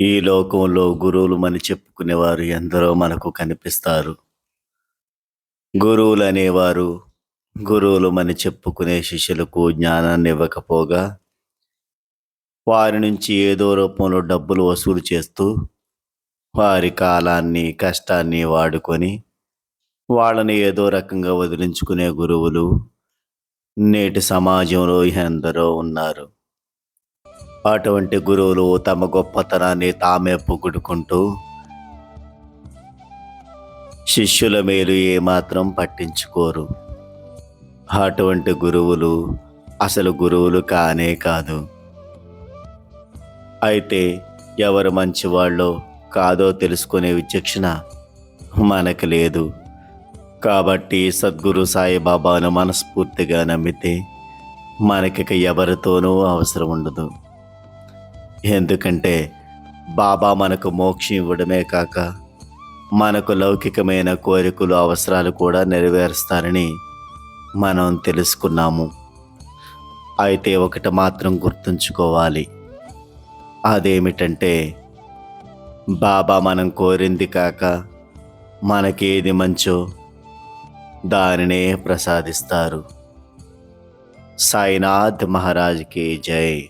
ఈ లోకంలో గురువులమని చెప్పుకునేవారు ఎందరో మనకు కనిపిస్తారు. గురువులనేవారు గురువులమని చెప్పుకునే శిష్యులకు జ్ఞానాన్ని ఇవ్వకపోగా, వారి నుంచి ఏదో రూపంలో డబ్బులు వసూలు చేస్తూ, వారి కాలాన్ని, కష్టాన్ని వాడుకొని, వాళ్ళని ఏదో రకంగా వదిలించుకునే గురువులు నేటి సమాజంలో ఎందరో ఉన్నారు. అటువంటి గురువులు తమ గొప్పతనాన్ని తామే పొగుడుకుంటూ శిష్యుల మేలు ఏమాత్రం పట్టించుకోరు. అటువంటి గురువులు అసలు గురువులు కానే కాదు. అయితే ఎవరు మంచివాళ్ళో కాదో తెలుసుకునే విచక్షణ మనకు లేదు. కాబట్టి సద్గురు సాయిబాబాను మనస్ఫూర్తిగా నమ్మితే మనకిక ఎవరితోనూ అవసరం ఉండదు. ఎందుకంటే బాబా మనకు మోక్షం ఇవ్వడమే కాక మనకు లౌకికమైన కోరికలు, అవసరాలు కూడా నెరవేరుస్తారని మనం తెలుసుకున్నాము. అయితే ఒకటి మాత్రం గుర్తుంచుకోవాలి. అదేమిటంటే బాబా మనం కోరింది కాక మనకేది మంచో దానినే ప్రసాదిస్తారు. సాయినాథ్ మహారాజ్కి జై.